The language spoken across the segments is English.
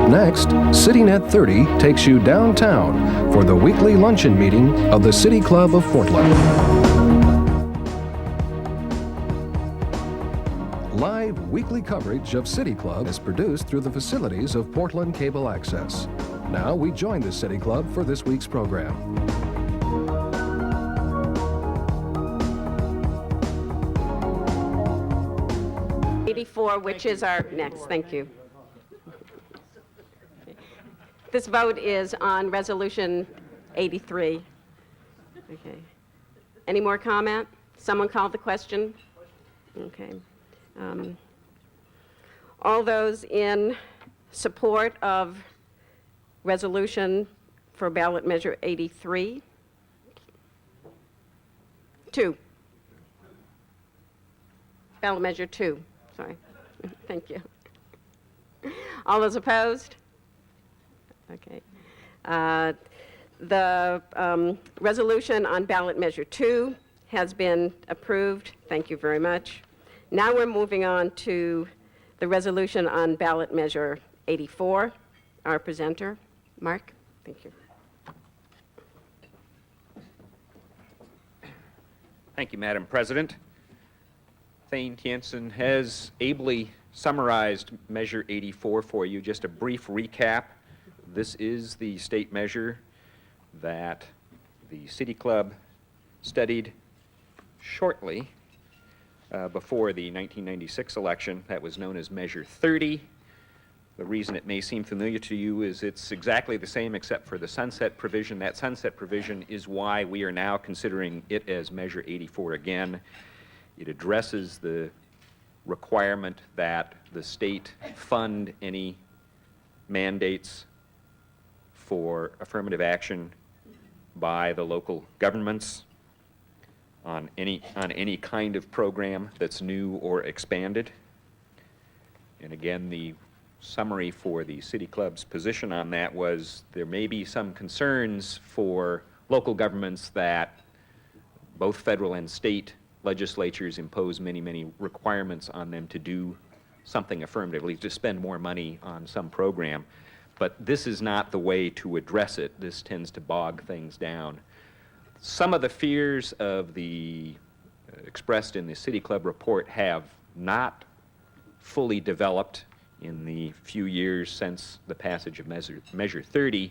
Next, Sitting at 30 takes you downtown for the weekly luncheon meeting of the City Club of Portland. Live weekly coverage of City Club is produced through the facilities of Portland Cable Access. Now we join the City Club for this week's program. 84, which is our next. Thank you. This vote is on Resolution 83. Okay. Any more comment? Someone called the question? Okay. All those in support of resolution for ballot measure 83? 2. Ballot measure 2. Sorry. Thank you. All those opposed? Okay. The resolution on ballot measure 2 has been approved. Thank you very much. Now we're moving on to the resolution on ballot measure 84. Our presenter, Mark. Thank you. Thank you, Madam President. Thane Jensen has ably summarized Measure 84 for you. Just a brief recap. This is the state measure that the City Club studied shortly before the 1996 election. That was known as Measure 30. The reason it may seem familiar to you is it's exactly the same except for the sunset provision. That sunset provision is why we are now considering it as Measure 84 again. It addresses the requirement that the state fund any mandates for affirmative action by the local governments on any kind of program that's new or expanded. And again, the summary for the City Club's position on that was there may be some concerns for local governments that both federal and state legislatures impose many requirements on them to do something affirmatively, to spend more money on some program. But this is not the way to address it. This tends to bog things down. Some of the fears of the expressed in the City Club report have not fully developed in the few years since the passage of Measure 30,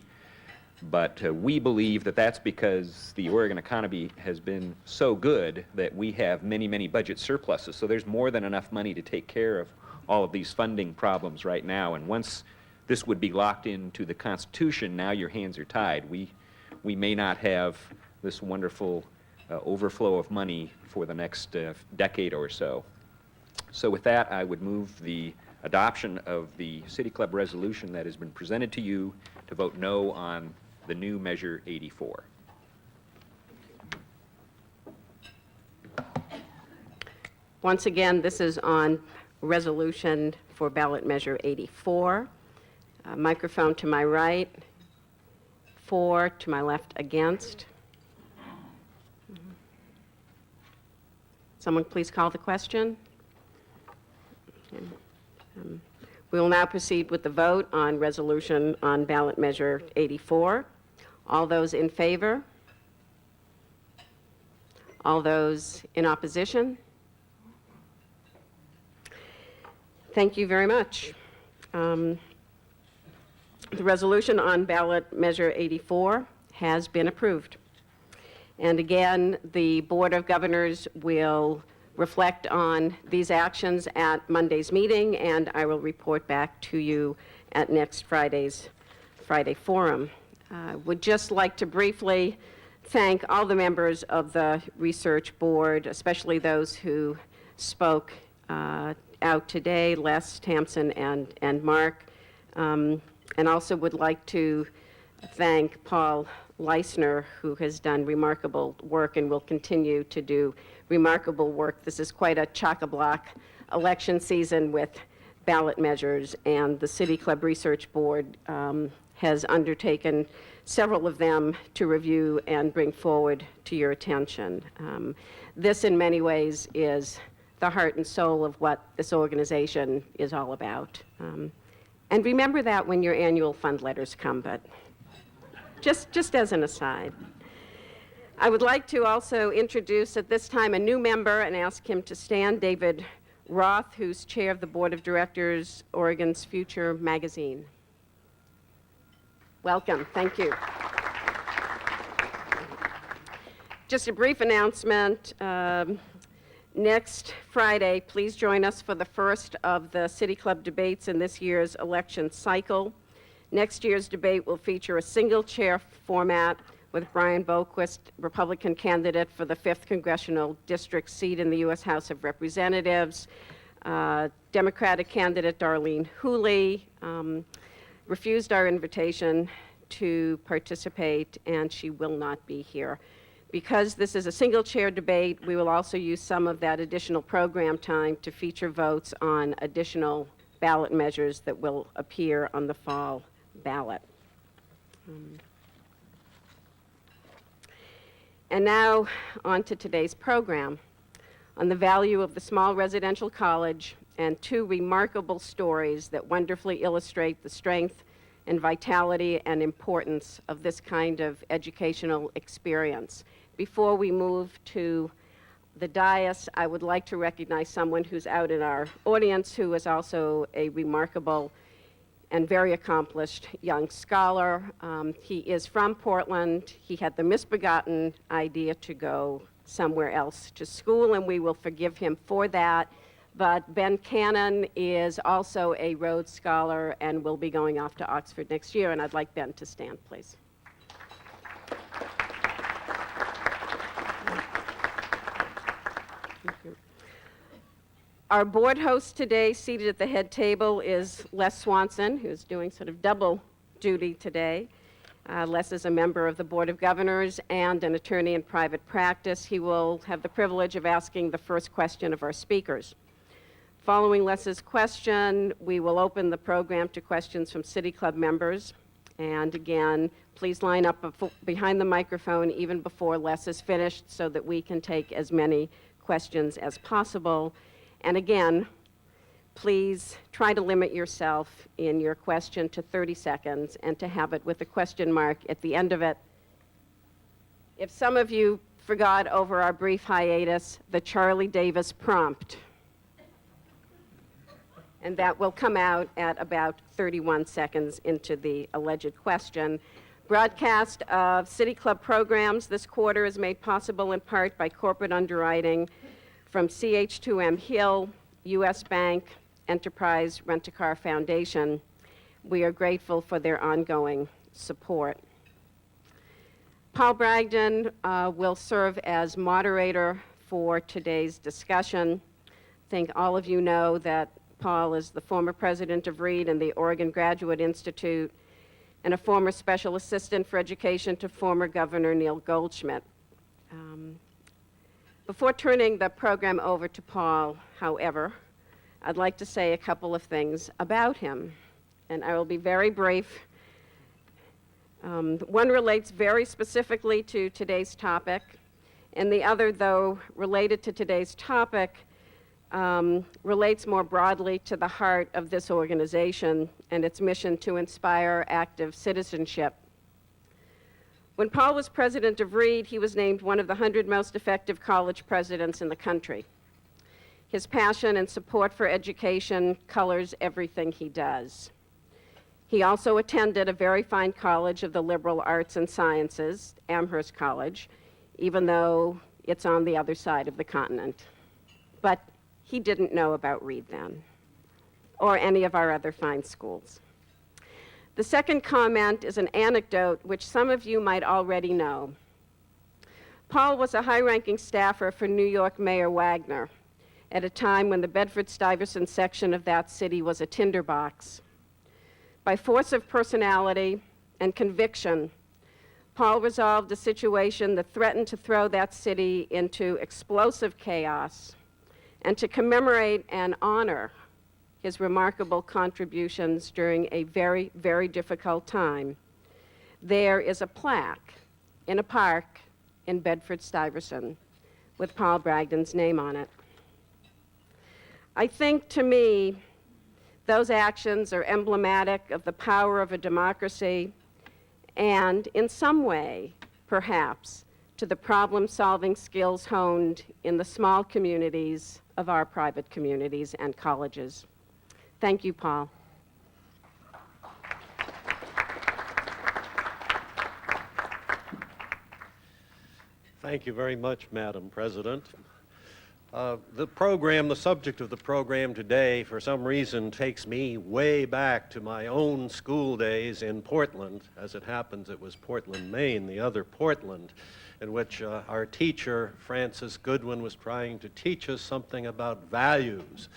but we believe that that's because the Oregon economy has been so good that we have many budget surpluses. So there's more than enough money to take care of all of these funding problems right now. And once this would be locked into the Constitution, now your hands are tied. We may not have this wonderful overflow of money for the next decade or so. So with that, I would move the adoption of the City Club resolution that has been presented to you to vote no on the new Measure 84. Once again, this is on resolution for ballot measure 84. Microphone to my right, 4 to my left against. Someone please call the question. Okay. We will now proceed with the vote on resolution on ballot measure 84. All those in favor? All those in opposition? Thank you very much. The resolution on ballot measure 84 has been approved. And again, the Board of Governors will reflect on these actions at Monday's meeting, and I will report back to you at next Friday's Friday Forum. I would just like to briefly thank all the members of the Research Board, especially those who spoke out today, Les, Tamsin, and Mark, and also would like to thank Paul Leisner, who has done remarkable work and will continue to do remarkable work. This is quite a chock-a-block election season with ballot measures, and the City Club Research Board has undertaken several of them to review and bring forward to your attention. This, in many ways, is the heart and soul of what this organization is all about. And remember that when your annual fund letters come, but just as an aside. I would like to also introduce at this time a new member and ask him to stand, David Roth, who's chair of the Board of Directors, Oregon's Future magazine. Welcome. Thank you. Just a brief announcement. Next Friday, please join us for the first of the City Club debates in this year's election cycle. Next year's debate will feature a single chair format with Brian Boquist, Republican candidate for the 5th Congressional District seat in the U.S. House of Representatives. Democratic candidate Darlene Hooley refused our invitation to participate, and she will not be here. Because this is a single chair debate, we will also use some of that additional program time to feature votes on additional ballot measures that will appear on the fall ballot. And now, on to today's program on the value of the small residential college and 2 remarkable stories that wonderfully illustrate the strength and vitality and importance of this kind of educational experience. Before we move to the dais, I would like to recognize someone who's out in our audience who is also a remarkable and very accomplished young scholar. He is from Portland. He had the misbegotten idea to go somewhere else to school, and we will forgive him for that. But Ben Cannon is also a Rhodes Scholar and will be going off to Oxford next year, and I'd like Ben to stand, please. Thank you. Our board host today, seated at the head table, is Les Swanson, who's doing sort of double duty today. Les is a member of the Board of Governors and an attorney in private practice. He will have the privilege of asking the first question of our speakers. Following Les's question, we will open the program to questions from City Club members. And again, please line up behind the microphone even before Les is finished so that we can take as many questions as possible. And again, please try to limit yourself in your question to 30 seconds and to have it with a question mark at the end of it. If some of you forgot over our brief hiatus, the Charlie Davis prompt. And that will come out at about 31 seconds into the alleged question. Broadcast of City Club programs this quarter is made possible in part by corporate underwriting from CH2M Hill, U.S. Bank, Enterprise Rent-A-Car Foundation. We are grateful for their ongoing support. Paul Bragdon will serve as moderator for today's discussion. I think all of you know that Paul is the former president of Reed and the Oregon Graduate Institute and a former special assistant for education to former Governor Neil Goldschmidt. Before turning the program over to Paul, however, I'd like to say a couple of things about him, and I will be very brief. One relates very specifically to today's topic, and the other, though related to today's topic, relates more broadly to the heart of this organization and its mission to inspire active citizenship. When Paul was president of Reed, he was named one of the 100 most effective college presidents in the country. His passion and support for education colors everything he does. He also attended a very fine college of the liberal arts and sciences, Amherst College, even though it's on the other side of the continent. But he didn't know about Reed then, or any of our other fine schools. The second comment is an anecdote which some of you might already know. Paul was a high-ranking staffer for New York Mayor Wagner at a time when the Bedford-Stuyvesant section of that city was a tinderbox. By force of personality and conviction, Paul resolved a situation that threatened to throw that city into explosive chaos and to commemorate and honor his remarkable contributions during a very, very difficult time. There is a plaque in a park in Bedford-Stuyvesant with Paul Bragdon's name on it. I think, to me, Those actions are emblematic of the power of a democracy and, in some way, perhaps, to the problem-solving skills honed in the small communities of our private communities and colleges. Thank you, Paul. Thank you very much, Madam President. The subject of the program today, for some reason, takes me way back to my own school days in Portland. As it happens, it was Portland, Maine, the other Portland, in which our teacher, Frances Goodwin, was trying to teach us something about values.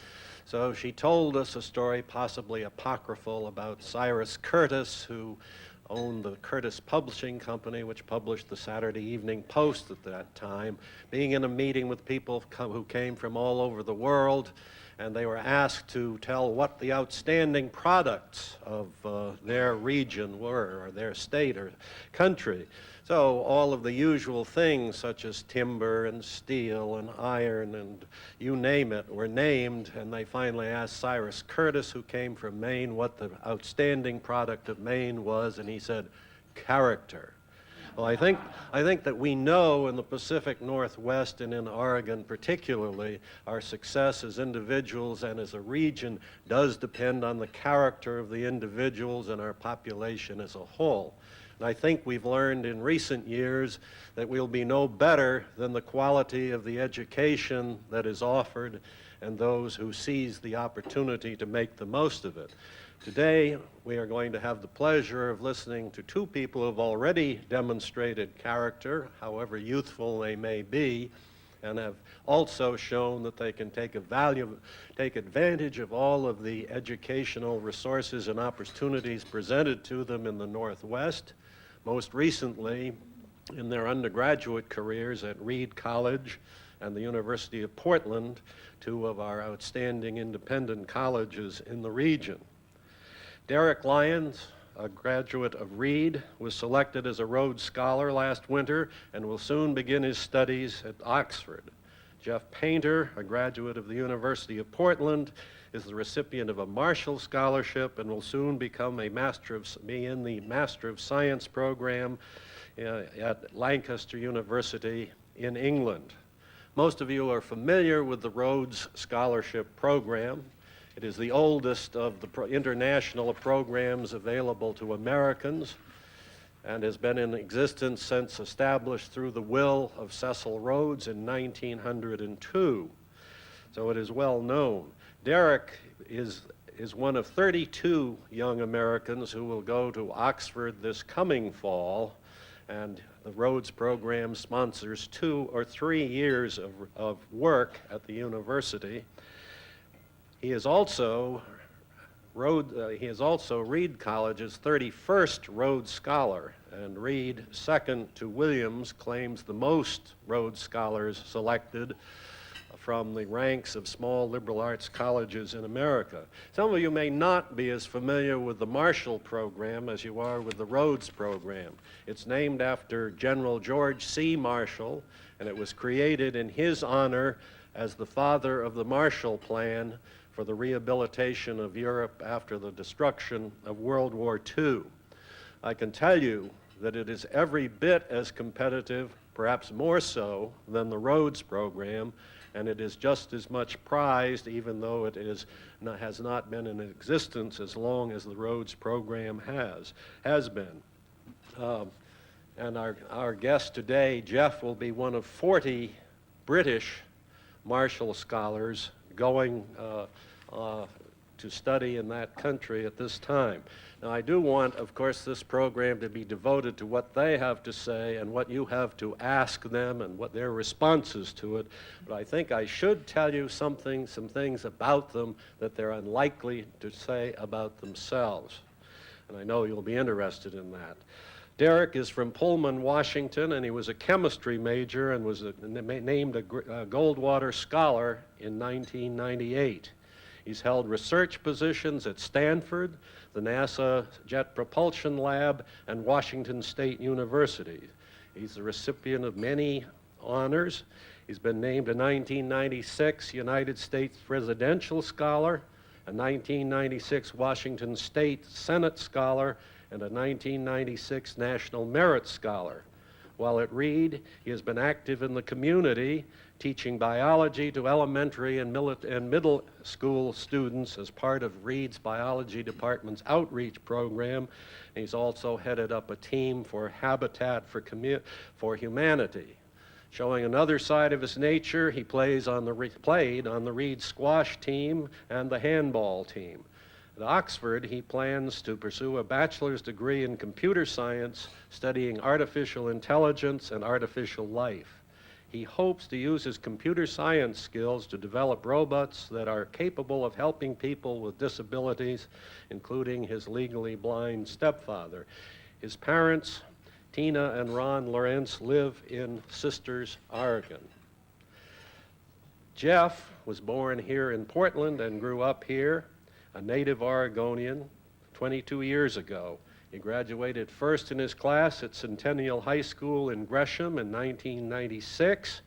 So she told us a story, possibly apocryphal, about Cyrus Curtis, who owned the Curtis Publishing Company, which published the Saturday Evening Post at that time, being in a meeting with people who came from all over the world, and they were asked to tell what the outstanding products of their region were, or their state or country. So all of the usual things, such as timber and steel and iron and you name it, were named, and they finally asked Cyrus Curtis, who came from Maine, what the outstanding product of Maine was, and he said, character. Well, I think that we know in the Pacific Northwest and in Oregon particularly, our success as individuals and as a region does depend on the character of the individuals and our population as a whole. And I think we've learned in recent years that we'll be no better than the quality of the education that is offered and those who seize the opportunity to make the most of it. Today, we are going to have the pleasure of listening to two people who have already demonstrated character, however youthful they may be, and have also shown that they can take advantage of all of the educational resources and opportunities presented to them in the Northwest. Most recently, in their undergraduate careers at Reed College and the University of Portland, two of our outstanding independent colleges in the region. Derek Lyons, a graduate of Reed, was selected as a Rhodes Scholar last winter and will soon begin his studies at Oxford. Geoffrey Painter, a graduate of the University of Portland, is the recipient of a Marshall Scholarship and will soon become be in the Master of Science program at Lancaster University in England. Most of you are familiar with the Rhodes Scholarship program. It is the oldest of the international programs available to Americans and has been in existence since established through the will of Cecil Rhodes in 1902. So it is well known. Derek is one of 32 young Americans who will go to Oxford this coming fall, and the Rhodes program sponsors 2 or 3 years of work at the university. He is also Reed College's 31st Rhodes Scholar, and Reed, second to Williams, claims the most Rhodes Scholars selected from the ranks of small liberal arts colleges in America. Some of you may not be as familiar with the Marshall program as you are with the Rhodes program. It's named after General George C. Marshall, and it was created in his honor as the father of the Marshall Plan for the rehabilitation of Europe after the destruction of World War II. I can tell you that it is every bit as competitive, perhaps more so, than the Rhodes program, and it is just as much prized, even though it has not been in existence as long as the Rhodes program has been. And our guest today, Jeff, will be one of 40 British Marshall Scholars going to study in that country at this time. Now, I do want, of course, this program to be devoted to what they have to say and what you have to ask them and what their responses to it, but I think I should tell you some things about them that they're unlikely to say about themselves, and I know you'll be interested in that. Derek is from Pullman, Washington, and he was a chemistry major and was named a Goldwater Scholar in 1998. He's held research positions at Stanford, the NASA Jet Propulsion Lab, and Washington State University. He's the recipient of many honors. He's been named a 1996 United States Presidential Scholar a 1996 Washington State Senate Scholar, and a 1996 National Merit Scholar. While at Reed, he has been active in the community, teaching biology to elementary and middle school students as part of Reed's biology department's outreach program. And he's also headed up a team for Habitat for Humanity. Showing another side of his nature, he played on the Reed squash team and the handball team. At Oxford, he plans to pursue a bachelor's degree in computer science, studying artificial intelligence and artificial life. He hopes to use his computer science skills to develop robots that are capable of helping people with disabilities, including his legally blind stepfather. His parents, Tina and Ron Lawrence, live in Sisters, Oregon. Jeff was born here in Portland and grew up here, a native Oregonian, 22 years ago. He graduated first in his class at Centennial High School in Gresham in 1996.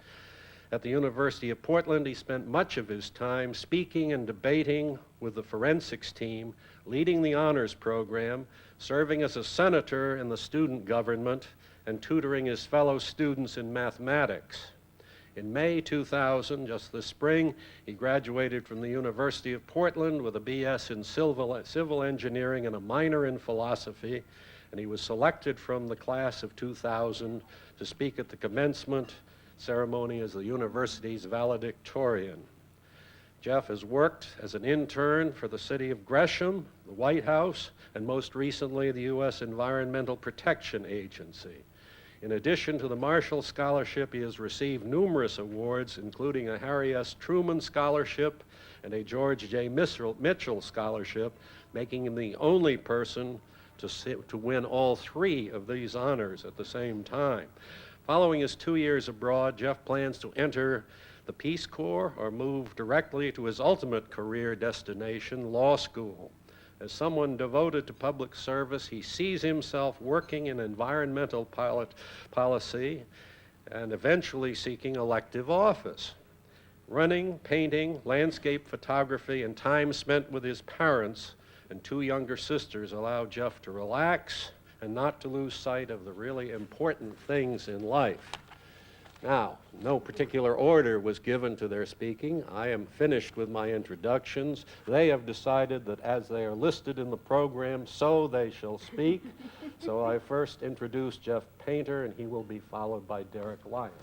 At the University of Portland, he spent much of his time speaking and debating with the forensics team, leading the honors program, serving as a senator in the student government, and tutoring his fellow students in mathematics. In May 2000, just this spring, he graduated from the University of Portland with a BS in civil engineering and a minor in philosophy, and he was selected from the class of 2000 to speak at the commencement ceremony as the university's valedictorian. Jeff has worked as an intern for the city of Gresham, the White House, and most recently the U.S. Environmental Protection Agency. In addition to the Marshall Scholarship, he has received numerous awards, including a Harry S. Truman Scholarship and a George J. Mitchell Scholarship, making him the only person to win all three of these honors at the same time. Following his 2 years abroad, Jeff plans to enter the Peace Corps or move directly to his ultimate career destination, law school. As someone devoted to public service, he sees himself working in environmental policy and eventually seeking elective office. Running, painting, landscape photography, and time spent with his parents and two younger sisters allow Jeff to relax and not to lose sight of the really important things in life. Now, no particular order was given to their speaking. I am finished with my introductions. They have decided that as they are listed in the program, so they shall speak. So I first introduce Geoff Painter, and he will be followed by Derek Lyons.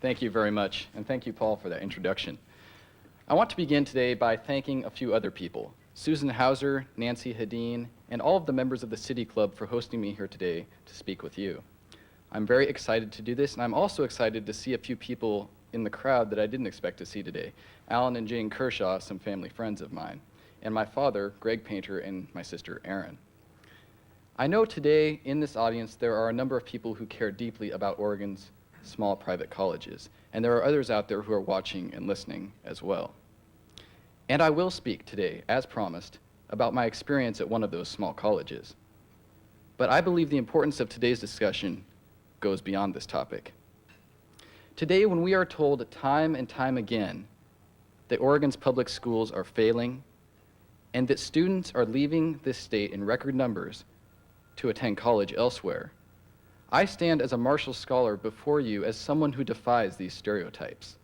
Thank you very much, and thank you, Paul, for that introduction. I want to begin today by thanking a few other people. Susan Hauser, Nancy Hedin, and all of the members of the City Club for hosting me here today to speak with you. I'm very excited to do this, and I'm also excited to see a few people in the crowd that I didn't expect to see today. Alan and Jane Kershaw, some family friends of mine, and my father, Greg Painter, and my sister, Erin. I know today in this audience there are a number of people who care deeply about Oregon's small private colleges, and there are others out there who are watching and listening as well. And I will speak today, as promised, about my experience at one of those small colleges. But I believe the importance of today's discussion goes beyond this topic. Today, when we are told time and time again that Oregon's public schools are failing and that students are leaving this state in record numbers to attend college elsewhere, I stand as a Marshall Scholar before you as someone who defies these stereotypes.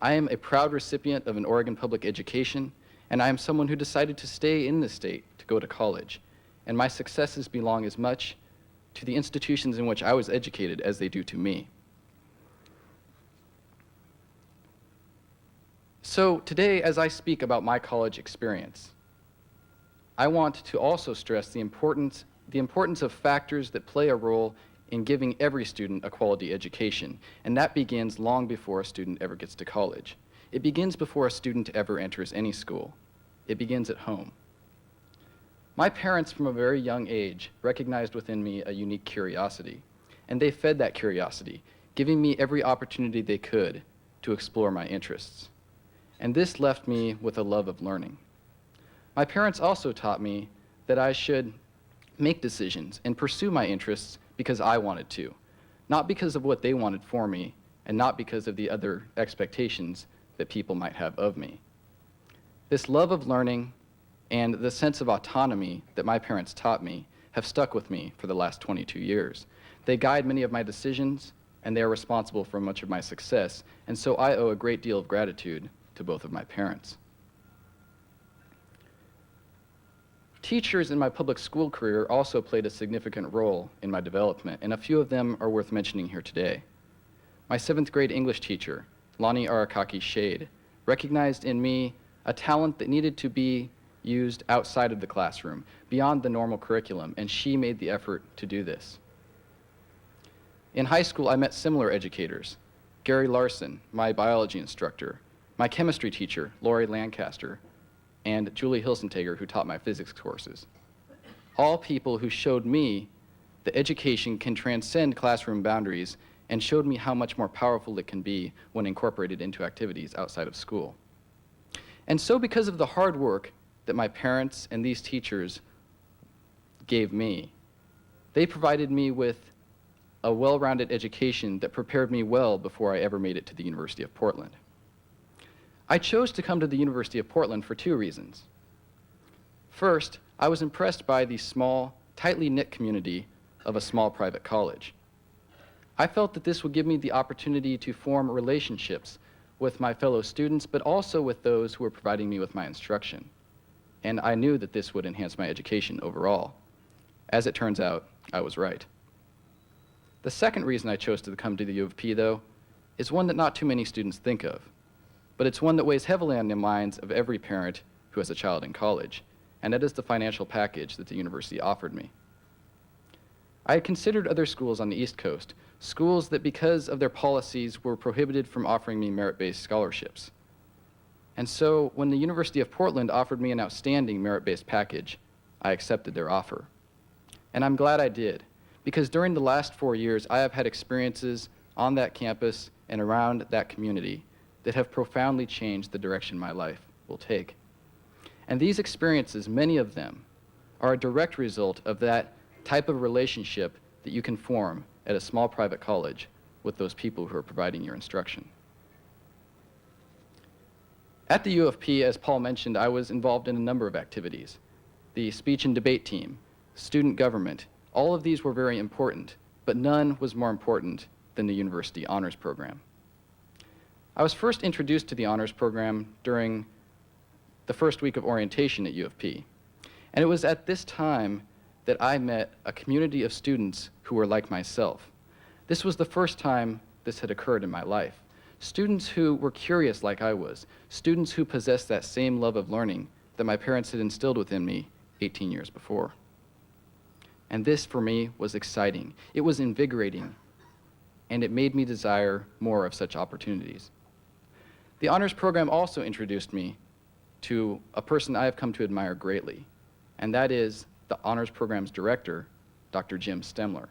I am a proud recipient of an Oregon public education, and I am someone who decided to stay in this state to go to college, and my successes belong as much to the institutions in which I was educated as they do to me. So today, as I speak about my college experience, I want to also stress the importance of factors that play a role in giving every student a quality education, and that begins long before a student ever gets to college. It begins before a student ever enters any school. It begins at home. My parents, from a very young age, recognized within me a unique curiosity, and they fed that curiosity, giving me every opportunity they could to explore my interests. And this left me with a love of learning. My parents also taught me that I should make decisions and pursue my interests because I wanted to, not because of what they wanted for me, and not because of the other expectations that people might have of me. This love of learning and the sense of autonomy that my parents taught me have stuck with me for the last 22 years. They guide many of my decisions, and they are responsible for much of my success, and so I owe a great deal of gratitude to both of my parents. Teachers in my public school career also played a significant role in my development, and a few of them are worth mentioning here today. My 7th grade English teacher, Lonnie Arakaki Shade, recognized in me a talent that needed to be used outside of the classroom, beyond the normal curriculum, and she made the effort to do this. In high school, I met similar educators. Gary Larson, my biology instructor, my chemistry teacher, Lori Lancaster, and Julie Hilsentager, who taught my physics courses. All people who showed me that education can transcend classroom boundaries and showed me how much more powerful it can be when incorporated into activities outside of school. And so because of the hard work that my parents and these teachers gave me, they provided me with a well-rounded education that prepared me well before I ever made it to the University of Portland. I chose to come to the University of Portland for 2 reasons. First, I was impressed by the small, tightly knit community of a small private college. I felt that this would give me the opportunity to form relationships with my fellow students, but also with those who were providing me with my instruction. And I knew that this would enhance my education overall. As it turns out, I was right. The second reason I chose to come to the U of P, though, is one that not too many students think of, but it's one that weighs heavily on the minds of every parent who has a child in college, and that is the financial package that the university offered me. I had considered other schools on the East Coast, schools that because of their policies were prohibited from offering me merit-based scholarships. And so when the University of Portland offered me an outstanding merit-based package, I accepted their offer. And I'm glad I did, because during the last 4 years, I have had experiences on that campus and around that community that have profoundly changed the direction my life will take. And these experiences, many of them, are a direct result of that type of relationship that you can form at a small private college with those people who are providing your instruction. At the U of P, as Paul mentioned, I was involved in a number of activities. The speech and debate team, student government, all of these were very important, but none was more important than the university honors program. I was first introduced to the honors program during the first week of orientation at U of P. And it was at this time that I met a community of students who were like myself. This was the first time this had occurred in my life. Students who were curious like I was, students who possessed that same love of learning that my parents had instilled within me 18 years before. And this, for me, was exciting. It was invigorating, and it made me desire more of such opportunities. The honors program also introduced me to a person I have come to admire greatly, and that is the honors program's director, Dr. Jim Stemler.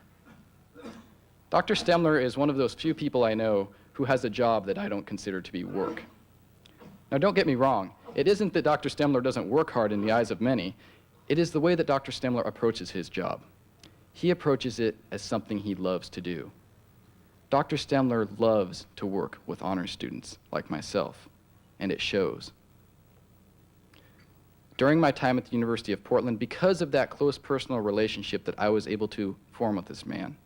Dr. Stemler is one of those few people I know who has a job that I don't consider to be work. Now, don't get me wrong. It isn't that Dr. Stemler doesn't work hard in the eyes of many. It is the way that Dr. Stemler approaches his job. He approaches it as something he loves to do. Dr. Stemler loves to work with honors students like myself, and it shows. During my time at the University of Portland, because of that close personal relationship that I was able to form with this man,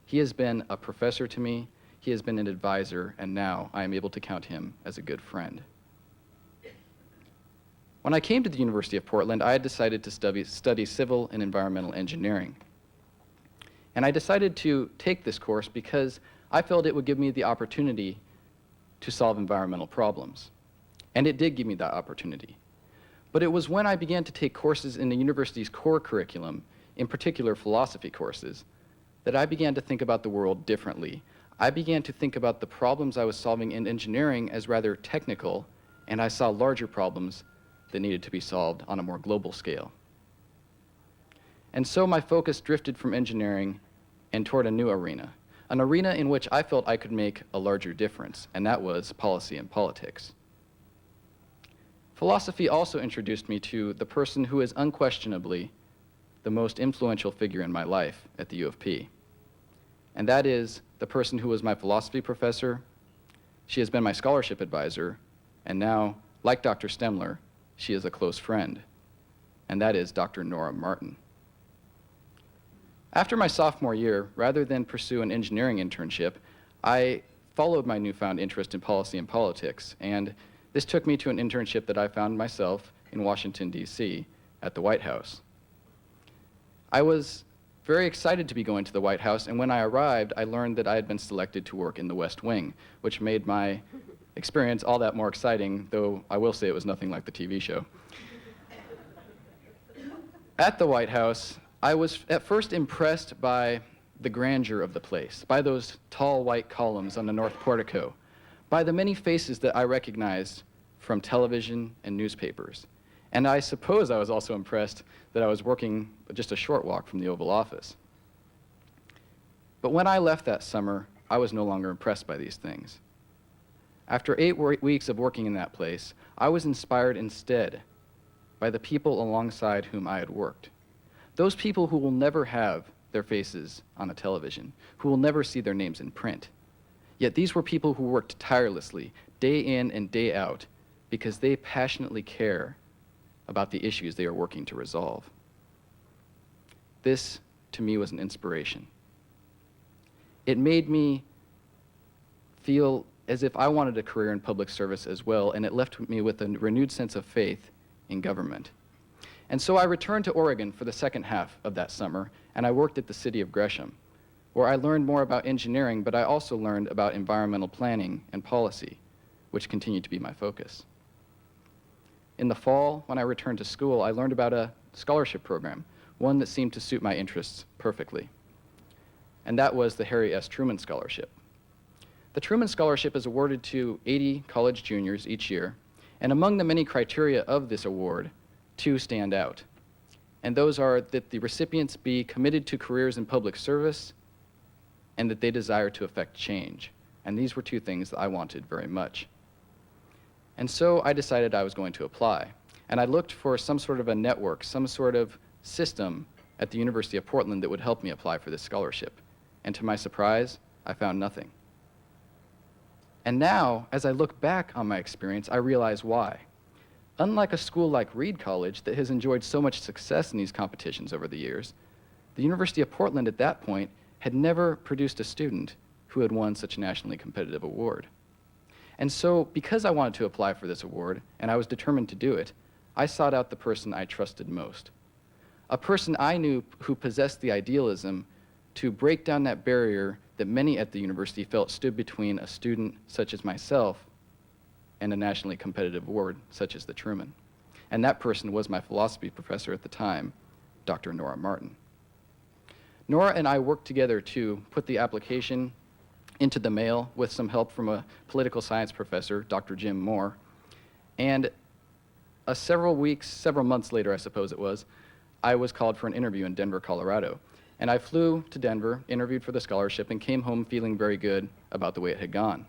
he has been a professor to me, he has been an advisor, and now I am able to count him as a good friend. When I came to the University of Portland, I had decided to study civil and environmental engineering. And I decided to take this course because I felt it would give me the opportunity to solve environmental problems. And it did give me that opportunity. But it was when I began to take courses in the university's core curriculum, in particular philosophy courses, that I began to think about the world differently. I began to think about the problems I was solving in engineering as rather technical, and I saw larger problems that needed to be solved on a more global scale. And so my focus drifted from engineering and toward a new arena, an arena in which I felt I could make a larger difference, and that was policy and politics. Philosophy also introduced me to the person who is unquestionably the most influential figure in my life at the U of P. and that is the person who was my philosophy professor. She has been my scholarship advisor, and now, like Dr. Stemler, she is a close friend, and that is Dr. Nora Martin. After my sophomore year, rather than pursue an engineering internship, I followed my newfound interest in policy and politics, and this took me to an internship that I found myself in Washington, D.C., at the White House. I was very excited to be going to the White House, and when I arrived, I learned that I had been selected to work in the West Wing, which made my experience all that more exciting, though I will say it was nothing like the TV show. At the White House, I was at first impressed by the grandeur of the place, by those tall white columns on the north portico, by the many faces that I recognized from television and newspapers. And I suppose I was also impressed that I was working just a short walk from the Oval Office. But when I left that summer, I was no longer impressed by these things. After 8 weeks of working in that place, I was inspired instead by the people alongside whom I had worked. Those people who will never have their faces on a television, who will never see their names in print. Yet these were people who worked tirelessly, day in and day out, because they passionately care about the issues they are working to resolve. This, to me, was an inspiration. It made me feel as if I wanted a career in public service as well, and it left me with a renewed sense of faith in government. And so I returned to Oregon for the second half of that summer, and I worked at the city of Gresham, where I learned more about engineering, but I also learned about environmental planning and policy, which continued to be my focus. In the fall, when I returned to school, I learned about a scholarship program, one that seemed to suit my interests perfectly. And that was the Harry S. Truman Scholarship. The Truman Scholarship is awarded to 80 college juniors each year, and among the many criteria of this award, 2 stand out. And those are that the recipients be committed to careers in public service and that they desire to effect change. And these were 2 things that I wanted very much. And so I decided I was going to apply. And I looked for some sort of a network, some sort of system at the University of Portland that would help me apply for this scholarship. And to my surprise, I found nothing. And now, as I look back on my experience, I realize why. Unlike a school like Reed College that has enjoyed so much success in these competitions over the years, the University of Portland at that point had never produced a student who had won such a nationally competitive award. And so, because I wanted to apply for this award, and I was determined to do it, I sought out the person I trusted most. A person I knew who possessed the idealism to break down that barrier that many at the university felt stood between a student such as myself and a nationally competitive award such as the Truman. And that person was my philosophy professor at the time, Dr. Nora Martin. Nora and I worked together to put the application into the mail with some help from a political science professor, Dr. Jim Moore. And several months later, I suppose it was, I was called for an interview in Denver, Colorado. And I flew to Denver, interviewed for the scholarship, and came home feeling very good about the way it had gone.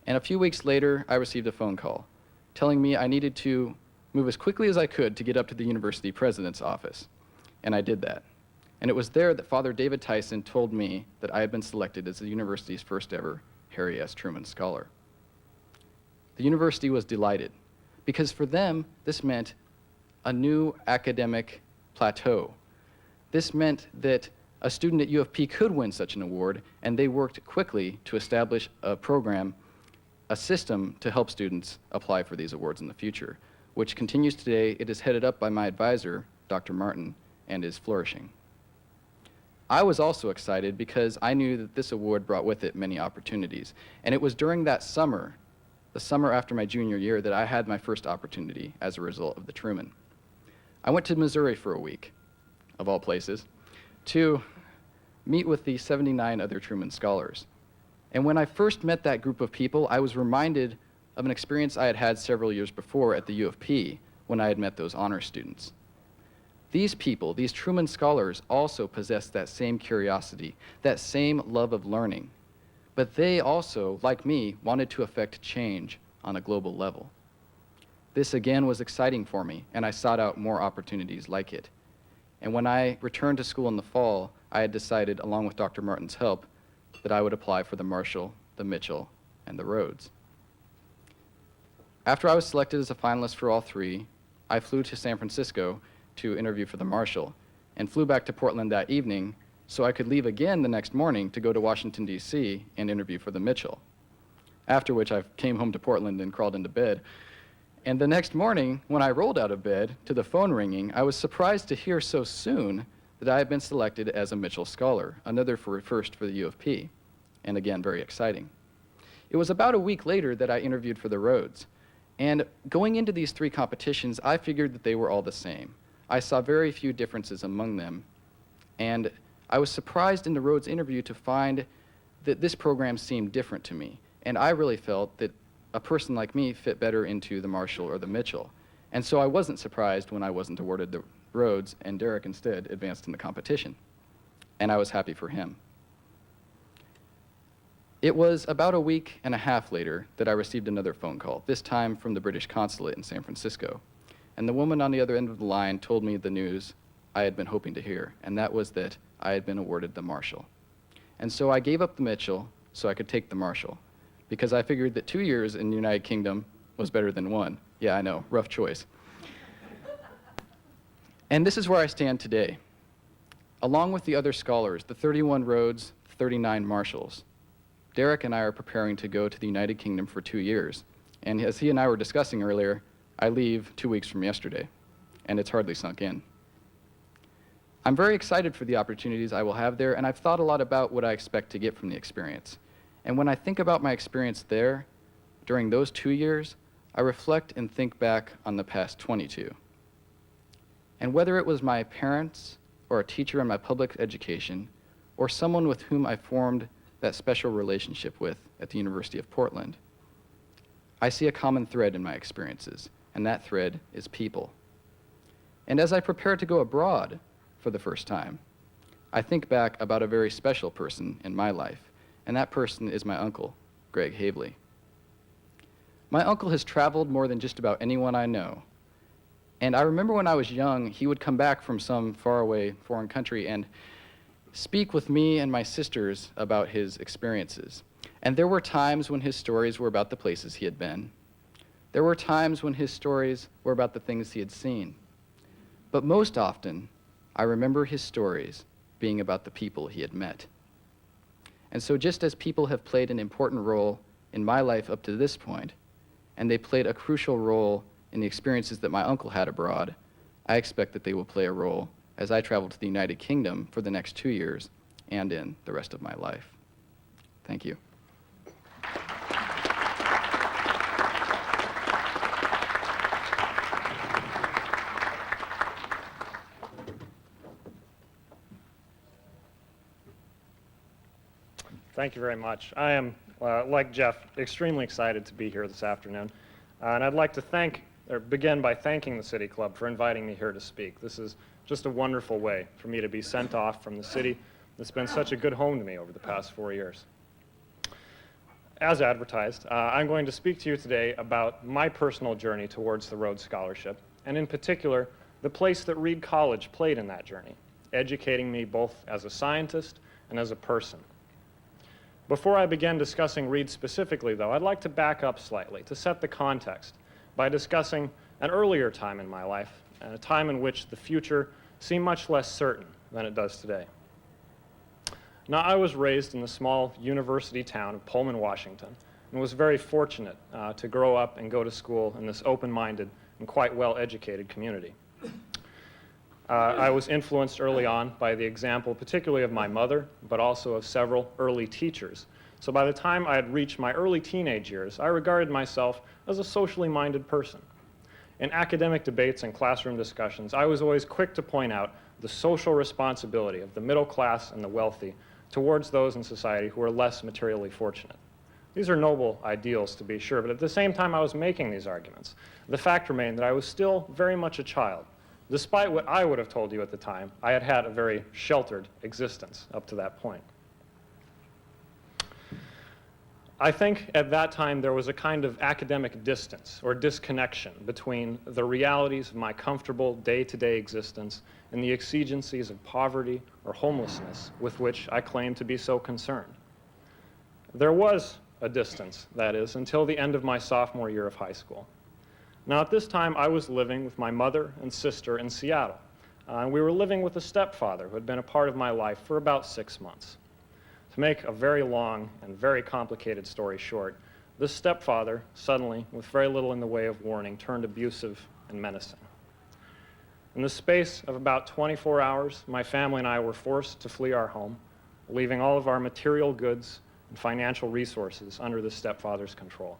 And a few weeks later, I received a phone call telling me I needed to move as quickly as I could to get up to the university president's office. And I did that. And it was there that Father David Tyson told me that I had been selected as the university's first ever Harry S. Truman Scholar. The university was delighted, because for them, this meant a new academic plateau. This meant that a student at U of P could win such an award, and they worked quickly to establish a program, a system to help students apply for these awards in the future, which continues today. It is headed up by my advisor, Dr. Martin, and is flourishing. I was also excited because I knew that this award brought with it many opportunities. And it was during that summer, the summer after my junior year, that I had my first opportunity as a result of the Truman. I went to Missouri for a week, of all places, to meet with the 79 other Truman Scholars. And when I first met that group of people, I was reminded of an experience I had had several years before at the U of P when I had met those honor students. These people, these Truman Scholars, also possessed that same curiosity, that same love of learning. But they also, like me, wanted to effect change on a global level. This again was exciting for me, and I sought out more opportunities like it. And when I returned to school in the fall, I had decided, along with Dr. Martin's help, that I would apply for the Marshall, the Mitchell, and the Rhodes. After I was selected as a finalist for all three, I flew to San Francisco to interview for the Marshall and flew back to Portland that evening so I could leave again the next morning to go to Washington, D.C. and interview for the Mitchell. After which I came home to Portland and crawled into bed. And the next morning, when I rolled out of bed to the phone ringing, I was surprised to hear so soon that I had been selected as a Mitchell Scholar, another first for the U of P, and again, very exciting. It was about a week later that I interviewed for the Rhodes. And going into these three competitions, I figured that they were all the same. I saw very few differences among them. And I was surprised in the Rhodes interview to find that this program seemed different to me. And I really felt that a person like me fit better into the Marshall or the Mitchell. And so I wasn't surprised when I wasn't awarded the Rhodes and Derek instead advanced in the competition. And I was happy for him. It was about a week and a half later that I received another phone call, this time from the British consulate in San Francisco. And the woman on the other end of the line told me the news I had been hoping to hear, and that was that I had been awarded the Marshall. And so I gave up the Mitchell so I could take the Marshall, because I figured that 2 years in the United Kingdom was better than 1. Yeah, I know, rough choice. And this is where I stand today. Along with the other scholars, the 31 Rhodes, 39 Marshalls, Derek and I are preparing to go to the United Kingdom for 2 years. And as he and I were discussing earlier, I leave 2 weeks from yesterday, and it's hardly sunk in. I'm very excited for the opportunities I will have there, and I've thought a lot about what I expect to get from the experience. And when I think about my experience there, during those 2 years, I reflect and think back on the past 22. And whether it was my parents, or a teacher in my public education, or someone with whom I formed that special relationship with at the University of Portland, I see a common thread in my experiences, and that thread is people. And as I prepare to go abroad for the first time, I think back about a very special person in my life, and that person is my uncle, Greg Havley. My uncle has traveled more than just about anyone I know, and I remember when I was young, he would come back from some faraway foreign country and speak with me and my sisters about his experiences. And there were times when his stories were about the places he had been. There were times when his stories were about the things he had seen. But most often, I remember his stories being about the people he had met. And so just as people have played an important role in my life up to this point, and they played a crucial role in the experiences that my uncle had abroad, I expect that they will play a role as I travel to the United Kingdom for the next 2 years and in the rest of my life. Thank you. Thank you very much. I am, like Jeff, extremely excited to be here this afternoon. And I'd like to begin by thanking the City Club for inviting me here to speak. This is just a wonderful way for me to be sent off from the city that's been such a good home to me over the past 4 years. As advertised, I'm going to speak to you today about my personal journey towards the Rhodes Scholarship, and in particular, the place that Reed College played in that journey, educating me both as a scientist and as a person. Before I begin discussing Reed specifically, though, I'd like to back up slightly to set the context by discussing an earlier time in my life, and a time in which the future seemed much less certain than it does today. Now, I was raised in the small university town of Pullman, Washington, and was very fortunate to grow up and go to school in this open-minded and quite well-educated community. I was influenced early on by the example, particularly of my mother, but also of several early teachers. So by the time I had reached my early teenage years, I regarded myself as a socially minded person. In academic debates and classroom discussions, I was always quick to point out the social responsibility of the middle class and the wealthy towards those in society who are less materially fortunate. These are noble ideals, to be sure, but at the same time I was making these arguments, the fact remained that I was still very much a child. Despite what I would have told you at the time, I had had a very sheltered existence up to that point. I think at that time there was a kind of academic distance or disconnection between the realities of my comfortable day-to-day existence and the exigencies of poverty or homelessness with which I claimed to be so concerned. There was a distance, that is, until the end of my sophomore year of high school. Now, at this time, I was living with my mother and sister in Seattle. And we were living with a stepfather who had been a part of my life for about 6 months. To make a very long and very complicated story short, this stepfather suddenly, with very little in the way of warning, turned abusive and menacing. In the space of about 24 hours, my family and I were forced to flee our home, leaving all of our material goods and financial resources under the stepfather's control.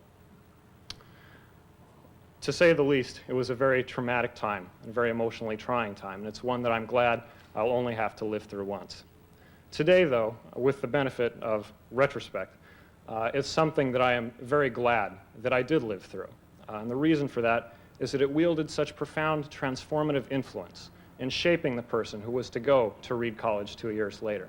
To say the least, it was a very traumatic time and very emotionally trying time, and it's one that I'm glad I'll only have to live through once. Today, though, with the benefit of retrospect, it's something that I am very glad that I did live through. And the reason for that is that it wielded such profound transformative influence in shaping the person who was to go to Reed College 2 years later.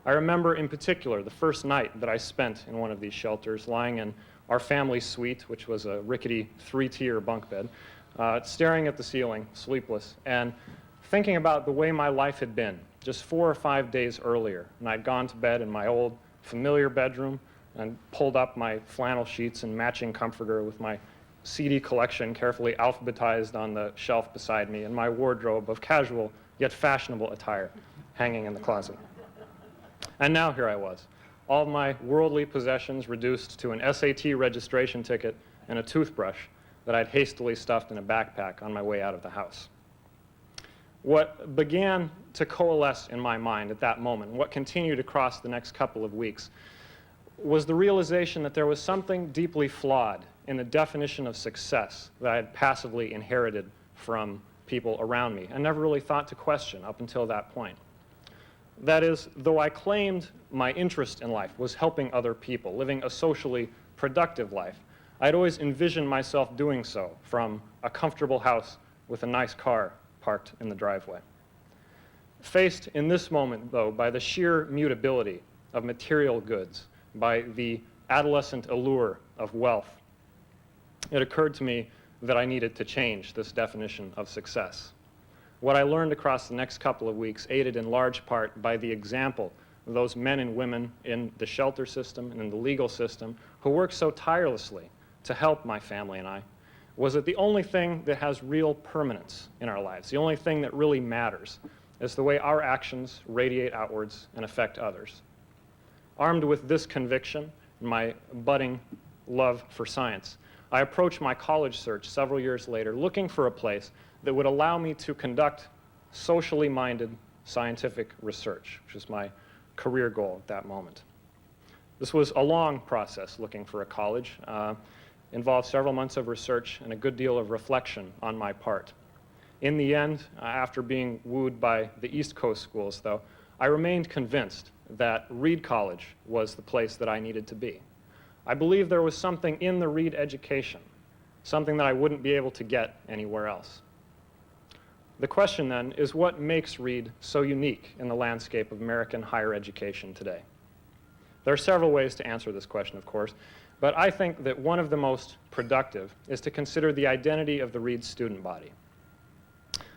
I remember in particular the first night that I spent in one of these shelters, lying in our family suite, which was a rickety 3-tier bunk bed, staring at the ceiling, sleepless, and thinking about the way my life had been just 4 or 5 days earlier. And I'd gone to bed in my old familiar bedroom and pulled up my flannel sheets and matching comforter with my CD collection carefully alphabetized on the shelf beside me and my wardrobe of casual yet fashionable attire hanging in the closet. And now here I was, all of my worldly possessions reduced to an SAT registration ticket and a toothbrush that I'd hastily stuffed in a backpack on my way out of the house. What began to coalesce in my mind at that moment, and what continued across the next couple of weeks, was the realization that there was something deeply flawed in the definition of success that I had passively inherited from people around me and never really thought to question up until that point. That is, though I claimed my interest in life was helping other people, living a socially productive life, I'd always envisioned myself doing so from a comfortable house with a nice car parked in the driveway. Faced in this moment, though, by the sheer mutability of material goods, by the adolescent allure of wealth, it occurred to me that I needed to change this definition of success. What I learned across the next couple of weeks, aided in large part by the example of those men and women in the shelter system and in the legal system who worked so tirelessly to help my family and I, was that the only thing that has real permanence in our lives, the only thing that really matters, is the way our actions radiate outwards and affect others. Armed with this conviction and my budding love for science, I approached my college search several years later looking for a place that would allow me to conduct socially minded scientific research, which was my career goal at that moment. This was a long process looking for a college. Involved several months of research and a good deal of reflection on my part. In the end, after being wooed by the East Coast schools, though, I remained convinced that Reed College was the place that I needed to be. I believed there was something in the Reed education, something that I wouldn't be able to get anywhere else. The question then is, what makes Reed so unique in the landscape of American higher education today? There are several ways to answer this question, of course, but I think that one of the most productive is to consider the identity of the Reed student body.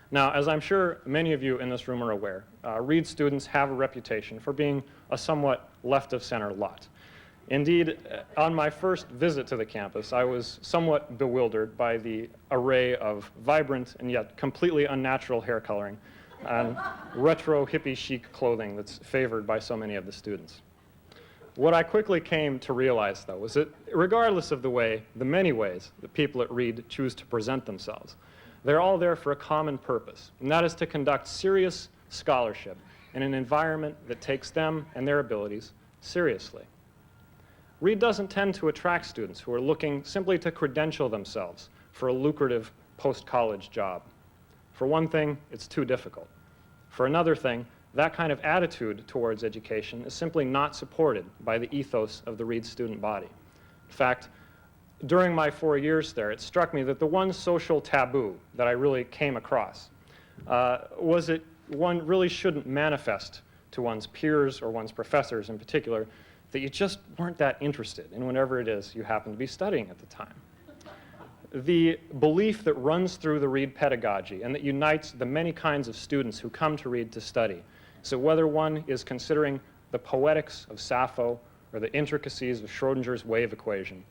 Now, as I'm sure many of you in this room are aware, Reed students have a reputation for being a somewhat left-of-center lot. Indeed, on my first visit to the campus, I was somewhat bewildered by the array of vibrant and yet completely unnatural hair coloring and retro hippie chic clothing that's favored by so many of the students. What I quickly came to realize, though, was that regardless of the many ways that people at Reed choose to present themselves, they're all there for a common purpose, and that is to conduct serious scholarship in an environment that takes them and their abilities seriously. Reed doesn't tend to attract students who are looking simply to credential themselves for a lucrative post-college job. For one thing, it's too difficult. For another thing, that kind of attitude towards education is simply not supported by the ethos of the Reed student body. In fact, during my 4 years there, it struck me that the one social taboo that I really came across was that one really shouldn't manifest to one's peers or one's professors in particular that you just weren't that interested in whatever it is you happen to be studying at the time. The belief that runs through the Reed pedagogy and that unites the many kinds of students who come to Reed to study. So whether one is considering the poetics of Sappho or the intricacies of Schrodinger's wave equation,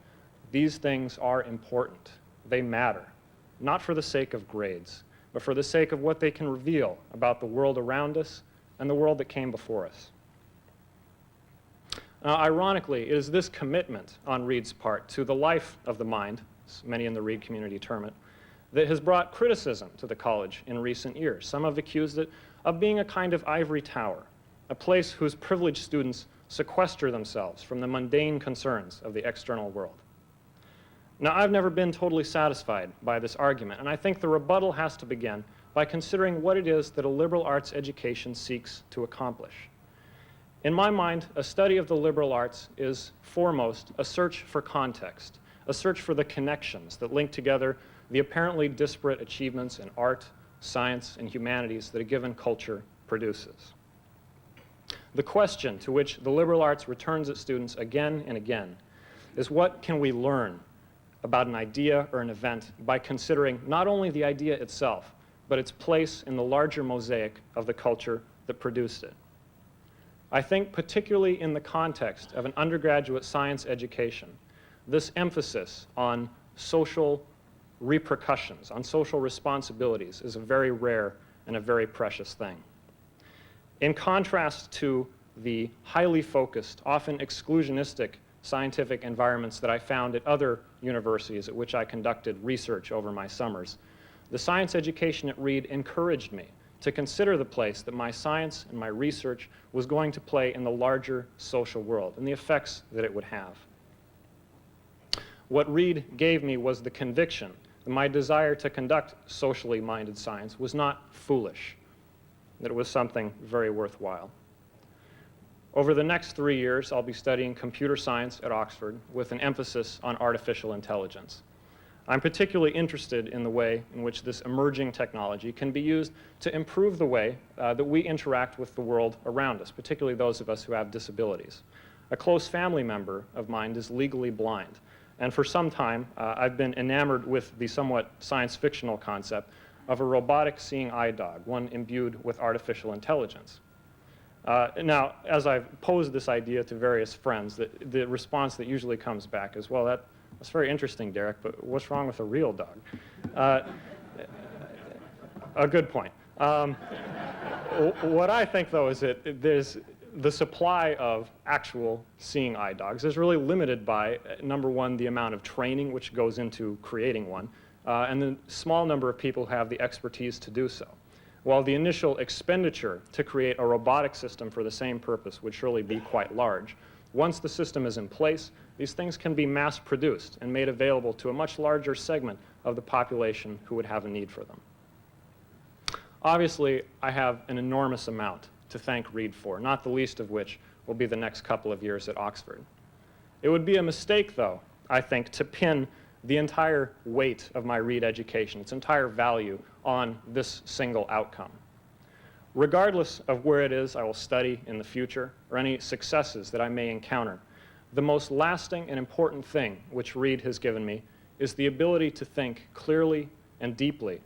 these things are important. They matter, not for the sake of grades, but for the sake of what they can reveal about the world around us and the world that came before us. Now, ironically, it is this commitment on Reed's part to the life of the mind, as many in the Reed community term it, that has brought criticism to the college in recent years. Some have accused it of being a kind of ivory tower, a place whose privileged students sequester themselves from the mundane concerns of the external world. Now, I've never been totally satisfied by this argument, and I think the rebuttal has to begin by considering what it is that a liberal arts education seeks to accomplish. In my mind, a study of the liberal arts is foremost a search for context, a search for the connections that link together the apparently disparate achievements in art, science, and humanities that a given culture produces. The question to which the liberal arts returns its students again and again is, what can we learn about an idea or an event by considering not only the idea itself, but its place in the larger mosaic of the culture that produced it? I think particularly in the context of an undergraduate science education, this emphasis on social repercussions, on social responsibilities, is a very rare and a very precious thing. In contrast to the highly focused, often exclusionistic scientific environments that I found at other universities at which I conducted research over my summers, the science education at Reed encouraged me to consider the place that my science and my research was going to play in the larger social world and the effects that it would have. What Reed gave me was the conviction that my desire to conduct socially minded science was not foolish, that it was something very worthwhile. Over the next 3 years, I'll be studying computer science at Oxford with an emphasis on artificial intelligence. I'm particularly interested in the way in which this emerging technology can be used to improve the way that we interact with the world around us, particularly those of us who have disabilities. A close family member of mine is legally blind, and for some time I've been enamored with the somewhat science fictional concept of a robotic seeing eye dog, one imbued with artificial intelligence. Now, as I've posed this idea to various friends, the response that usually comes back is, well, that's very interesting, Derek, but what's wrong with a real dog? A good point. What I think, though, is that there's the supply of actual seeing eye dogs is really limited by, number one, the amount of training which goes into creating one, and the small number of people who have the expertise to do so. While the initial expenditure to create a robotic system for the same purpose would surely be quite large, once the system is in place, these things can be mass-produced and made available to a much larger segment of the population who would have a need for them. Obviously, I have an enormous amount to thank Reed for, not the least of which will be the next couple of years at Oxford. It would be a mistake, though, I think, to pin the entire weight of my Reed education, its entire value, on this single outcome. Regardless of where it is I will study in the future, or any successes that I may encounter, the most lasting and important thing which Reed has given me is the ability to think clearly and deeply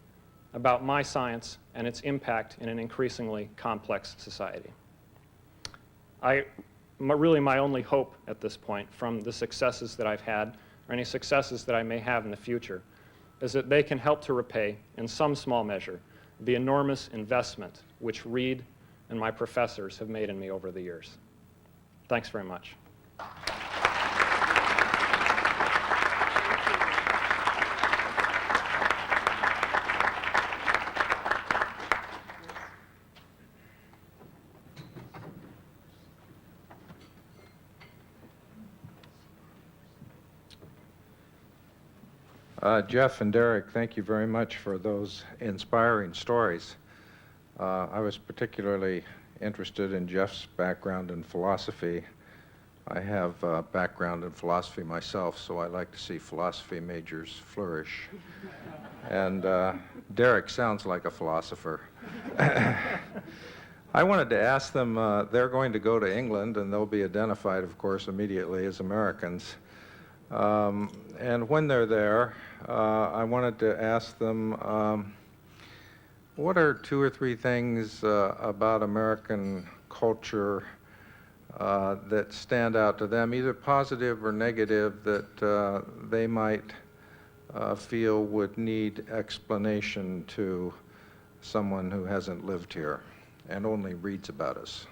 about my science and its impact in an increasingly complex society. Really, my only hope at this point from the successes that I've had, or any successes that I may have in the future, is that they can help to repay, in some small measure, the enormous investment which Reed and my professors have made in me over the years. Thanks very much. Jeff and Derek, thank you very much for those inspiring stories. I was particularly interested in Jeff's background in philosophy. I have a background in philosophy myself, so I like to see philosophy majors flourish. And Derek sounds like a philosopher. I wanted to ask them, they're going to go to England, and they'll be identified, of course, immediately as Americans. And when they're there, I wanted to ask them, what are 2 or 3 things about American culture that stand out to them, either positive or negative, that they might feel would need explanation to someone who hasn't lived here and only reads about us?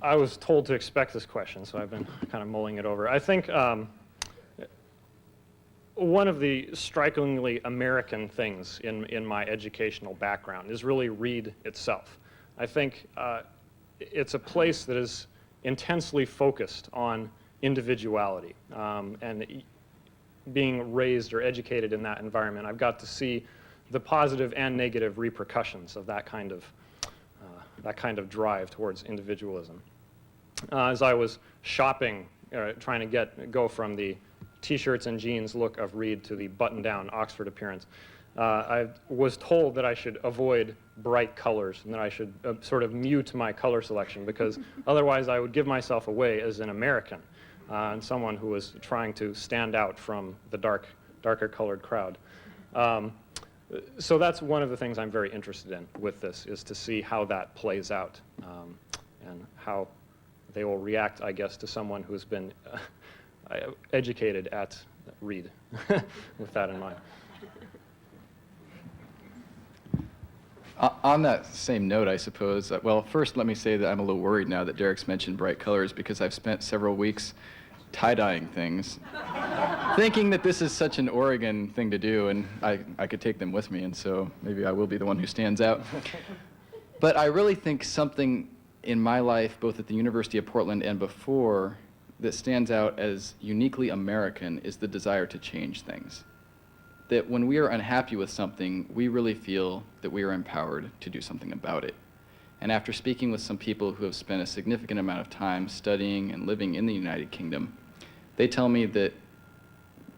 I was told to expect this question, so I've been kind of mulling it over. I think one of the strikingly American things in my educational background is really Reed itself. I think it's a place that is intensely focused on individuality and being raised or educated in that environment. I've got to see the positive and negative repercussions of that kind of drive towards individualism. As I was shopping, trying to go from the t-shirts and jeans look of Reed to the button-down Oxford appearance, I was told that I should avoid bright colors and that I should sort of mute my color selection, because otherwise I would give myself away as an American and someone who was trying to stand out from the darker colored crowd. So that's one of the things I'm very interested in with this, is to see how that plays out and how they will react, I guess, to someone who's been educated at Reed, with that in mind. On that same note, I suppose, well, first let me say that I'm a little worried now that Derek's mentioned bright colors, because I've spent several weeks tie-dyeing things, thinking that this is such an Oregon thing to do, and I could take them with me, and so maybe I will be the one who stands out. But I really think something in my life, both at the University of Portland and before, that stands out as uniquely American is the desire to change things. That when we are unhappy with something, we really feel that we are empowered to do something about it. And after speaking with some people who have spent a significant amount of time studying and living in the United Kingdom, they tell me that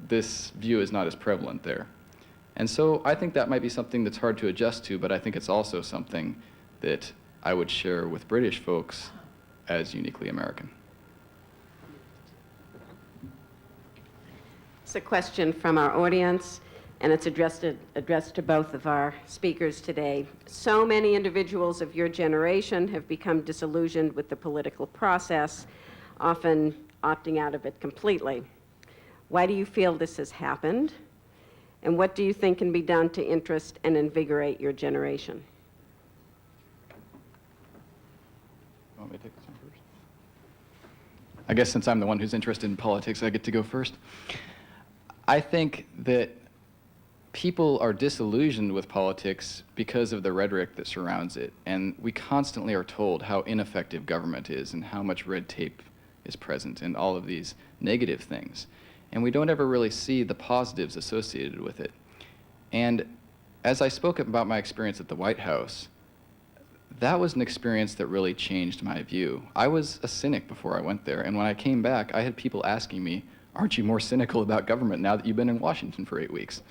this view is not as prevalent there. And so I think that might be something that's hard to adjust to, but I think it's also something that I would share with British folks as uniquely American. It's a question from our audience, and it's addressed to both of our speakers today. So many individuals of your generation have become disillusioned with the political process, often opting out of it completely. Why do you feel this has happened? And what do you think can be done to interest and invigorate your generation? Want me to take this one first? I guess since I'm the one who's interested in politics, I get to go first. I think that people are disillusioned with politics because of the rhetoric that surrounds it, and we constantly are told how ineffective government is and how much red tape is present and all of these negative things. And we don't ever really see the positives associated with it. And as I spoke about my experience at the White House, that was an experience that really changed my view. I was a cynic before I went there, and when I came back, I had people asking me, aren't you more cynical about government now that you've been in Washington for 8 weeks?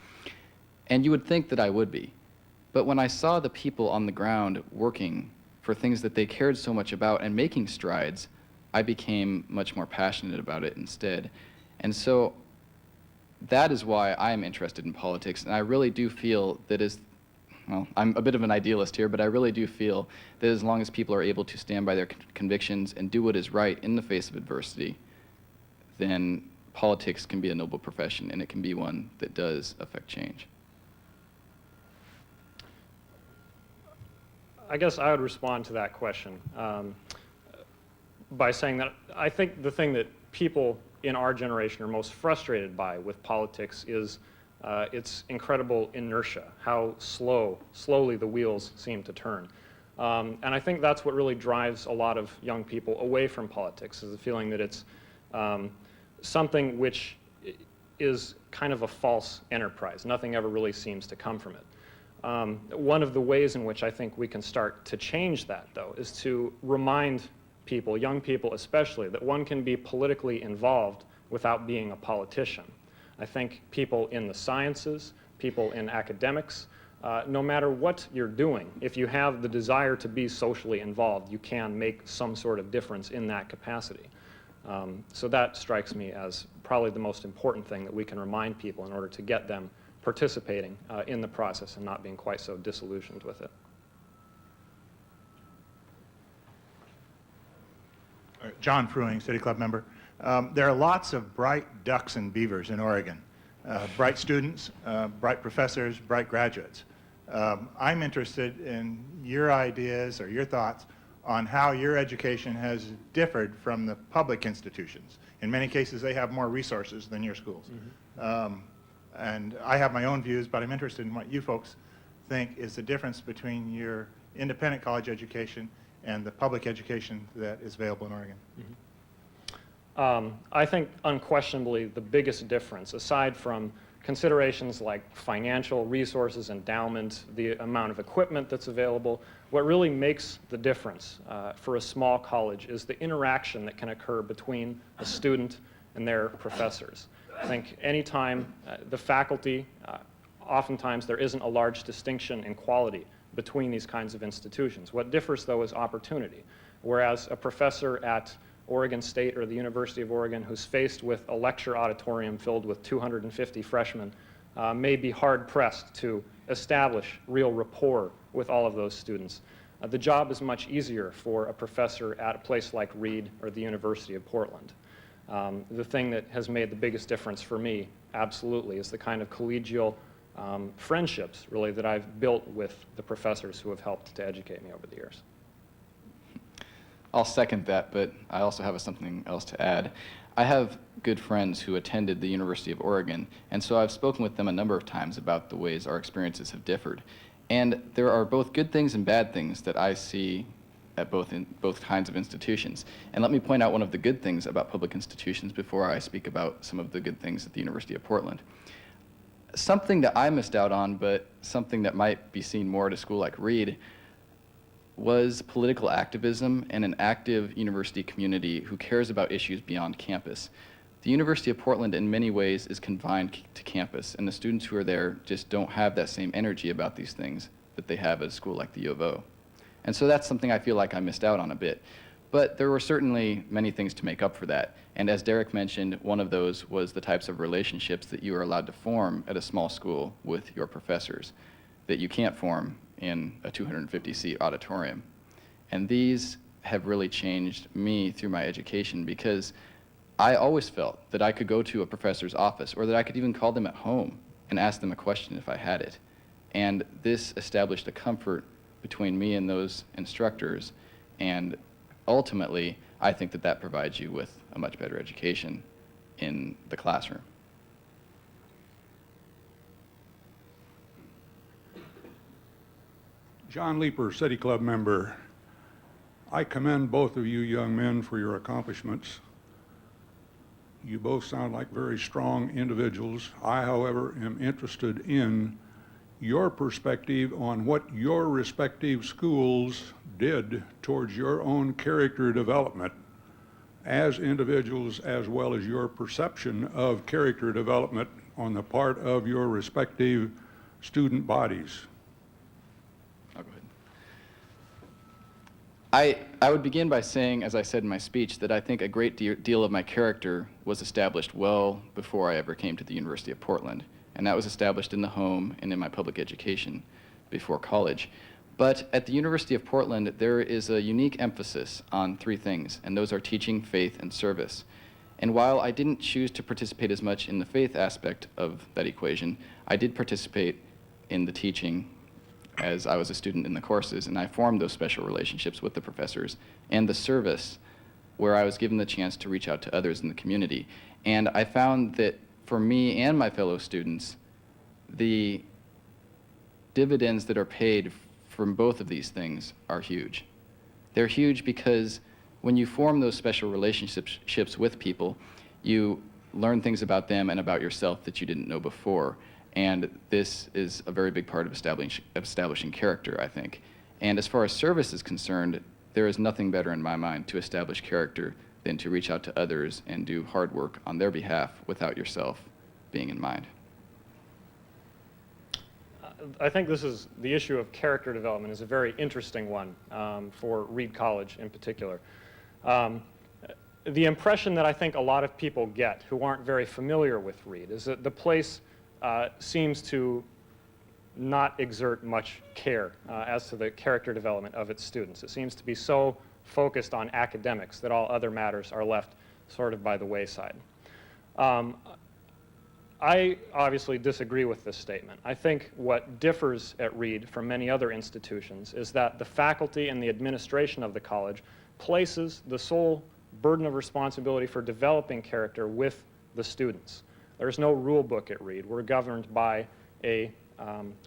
And you would think that I would be. But when I saw the people on the ground working for things that they cared so much about and making strides, I became much more passionate about it instead. And so that is why I'm interested in politics, and I really do feel that well, I'm a bit of an idealist here, but I really do feel that as long as people are able to stand by their convictions and do what is right in the face of adversity, then politics can be a noble profession, and it can be one that does affect change. I guess I would respond to that question by saying that I think the thing that people in our generation are most frustrated by with politics is its incredible inertia, how slowly the wheels seem to turn. And I think that's what really drives a lot of young people away from politics, is the feeling that it's something which is kind of a false enterprise. Nothing ever really seems to come from it. One of the ways in which I think we can start to change that, though, is to remind people, young people especially, that one can be politically involved without being a politician. I think people in the sciences, people in academics, no matter what you're doing, if you have the desire to be socially involved, you can make some sort of difference in that capacity. So that strikes me as probably the most important thing that we can remind people in order to get them participating in the process and not being quite so disillusioned with it. John Fruing, City Club member. There are lots of bright ducks and beavers in Oregon. Bright students, bright professors, bright graduates. I'm interested in your ideas or your thoughts on how your education has differed from the public institutions. In many cases, they have more resources than your schools. And I have my own views, but I'm interested in what you folks think is the difference between your independent college education and the public education that is available in Oregon. I think unquestionably the biggest difference, aside from considerations like financial resources, endowment, the amount of equipment that's available, what really makes the difference for a small college is the interaction that can occur between a student and their professors. I think anytime the faculty, oftentimes there isn't a large distinction in quality between these kinds of institutions. What differs, though, is opportunity. Whereas a professor at Oregon State or the University of Oregon who's faced with a lecture auditorium filled with 250 freshmen may be hard-pressed to establish real rapport with all of those students. The job is much easier for a professor at a place like Reed or the University of Portland. The thing that has made the biggest difference for me, absolutely, is the kind of collegial friendships, really, that I've built with the professors who have helped to educate me over the years. I'll second that, but I also have something else to add. I have good friends who attended the University of Oregon, and so I've spoken with them a number of times about the ways our experiences have differed. And there are both good things and bad things that I see at both kinds of institutions. And let me point out one of the good things about public institutions before I speak about some of the good things at the University of Portland. Something that I missed out on, but something that might be seen more at a school like Reed, was political activism and an active university community who cares about issues beyond campus. The University of Portland in many ways is confined to campus, and the students who are there just don't have that same energy about these things that they have at a school like the U of O. And so that's something I feel like I missed out on a bit. But there were certainly many things to make up for that. And as Derek mentioned, one of those was the types of relationships that you are allowed to form at a small school with your professors that you can't form in a 250-seat auditorium. And these have really changed me through my education because I always felt that I could go to a professor's office or that I could even call them at home and ask them a question if I had it. And this established a comfort between me and those instructors, and ultimately, I think that that provides you with a much better education in the classroom. John Leeper, City Club member. I commend both of you young men for your accomplishments. You both sound like very strong individuals. I, however, am interested in your perspective on what your respective schools did towards your own character development as individuals, as well as your perception of character development on the part of your respective student bodies. I'll go ahead. I would begin by saying, as I said in my speech, that I think a great deal of my character was established well before I ever came to the University of Portland. And that was established in the home and in my public education before college. But at the University of Portland, there is a unique emphasis on three things, and those are teaching, faith, and service. And while I didn't choose to participate as much in the faith aspect of that equation, I did participate in the teaching as I was a student in the courses, and I formed those special relationships with the professors, and the service, where I was given the chance to reach out to others in the community. And I found that for me and my fellow students, the dividends that are paid from both of these things are huge. They're huge because when you form those special relationships with people, you learn things about them and about yourself that you didn't know before. And this is a very big part of establishing character, I think. And as far as service is concerned, there is nothing better in my mind to establish character than to reach out to others and do hard work on their behalf without yourself being in mind. I think the issue of character development is a very interesting one for Reed College in particular. The impression that I think a lot of people get who aren't very familiar with Reed is that the place seems to not exert much care as to the character development of its students. It seems to be so focused on academics that all other matters are left sort of by the wayside. I obviously disagree with this statement. I think what differs at Reed from many other institutions is that the faculty and the administration of the college places the sole burden of responsibility for developing character with the students. There's no rule book at Reed. We're governed by a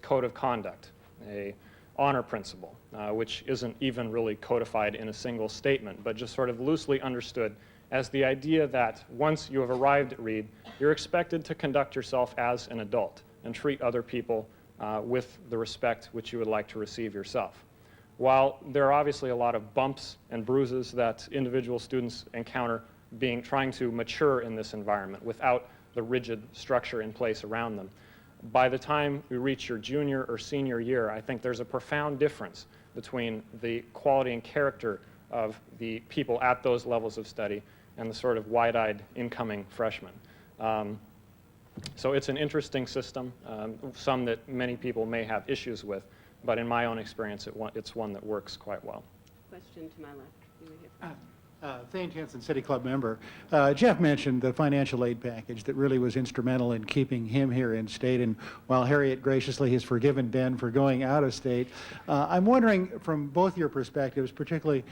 code of conduct, a honor principle, which isn't even really codified in a single statement, but just sort of loosely understood as the idea that once you have arrived at Reed, you're expected to conduct yourself as an adult and treat other people with the respect which you would like to receive yourself. While there are obviously a lot of bumps and bruises that individual students encounter trying to mature in this environment without the rigid structure in place around them, by the time you reach your junior or senior year, I think there's a profound difference between the quality and character of the people at those levels of study and the sort of wide-eyed incoming freshmen. So it's an interesting system, some that many people may have issues with, but in my own experience, it's one that works quite well. Question to my left. You were here. Thane Hansen, City Club member. Jeff mentioned the financial aid package that really was instrumental in keeping him here in state, and while Harriet graciously has forgiven Ben for going out of state, I'm wondering from both your perspectives, particularly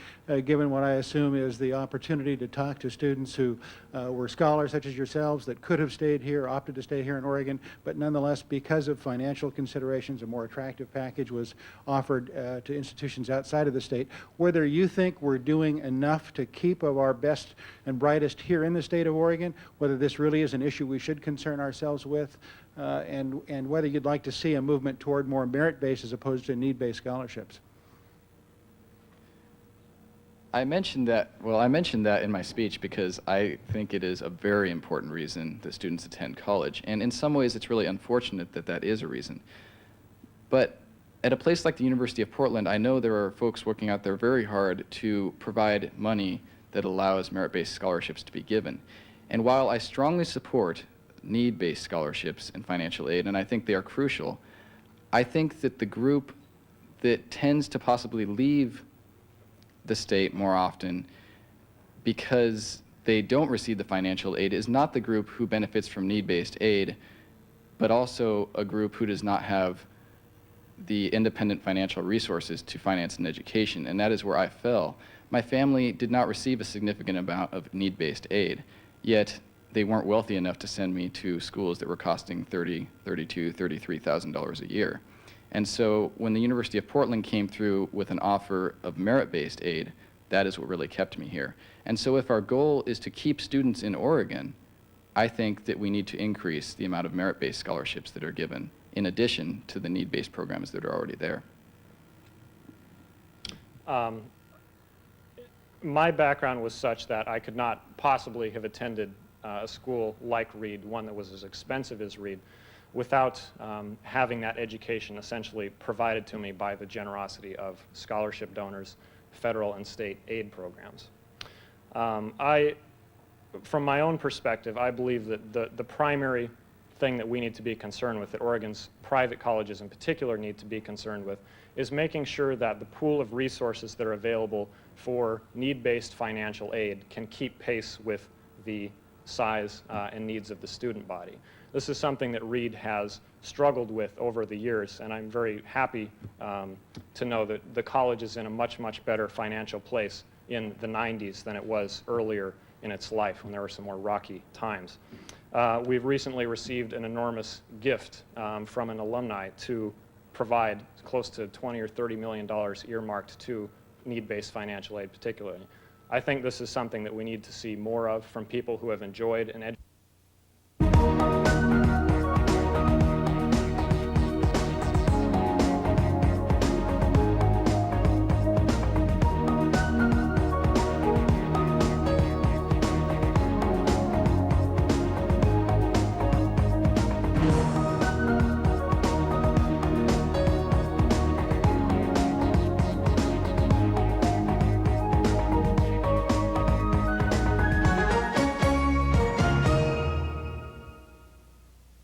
given what I assume is the opportunity to talk to students who were scholars such as yourselves that could have stayed here, opted to stay here in Oregon, but nonetheless because of financial considerations a more attractive package was offered to institutions outside of the state, whether you think we're doing enough to keep of our best and brightest here in the state of Oregon, whether this really is an issue we should concern ourselves with, and whether you'd like to see a movement toward more merit-based as opposed to need-based scholarships. I mentioned that in my speech because I think it is a very important reason that students attend college, and in some ways it's really unfortunate that that is a reason. But at a place like the University of Portland, I know there are folks working out there very hard to provide money that allows merit-based scholarships to be given. And while I strongly support need-based scholarships and financial aid, and I think they are crucial, I think that the group that tends to possibly leave the state more often because they don't receive the financial aid is not the group who benefits from need-based aid, but also a group who does not have the independent financial resources to finance an education, and that is where I fell. My family did not receive a significant amount of need-based aid, yet they weren't wealthy enough to send me to schools that were costing $30,000, $32,000, $33,000 a year. And so when the University of Portland came through with an offer of merit-based aid, that is what really kept me here. And so if our goal is to keep students in Oregon, I think that we need to increase the amount of merit-based scholarships that are given in addition to the need-based programs that are already there. My background was such that I could not possibly have attended a school like Reed, one that was as expensive as Reed, without having that education essentially provided to me by the generosity of scholarship donors, federal and state aid programs. From my own perspective, I believe that the primary thing that we need to be concerned with, that Oregon's private colleges in particular need to be concerned with, is making sure that the pool of resources that are available for need-based financial aid can keep pace with the size and needs of the student body. This is something that Reed has struggled with over the years, and I'm very happy to know that the college is in a much, much better financial place in the 90s than it was earlier in its life when there were some more rocky times. We've recently received an enormous gift from an alumni to provide close to $20 or $30 million earmarked to need-based financial aid particularly. I think this is something that we need to see more of from people who have enjoyed an education.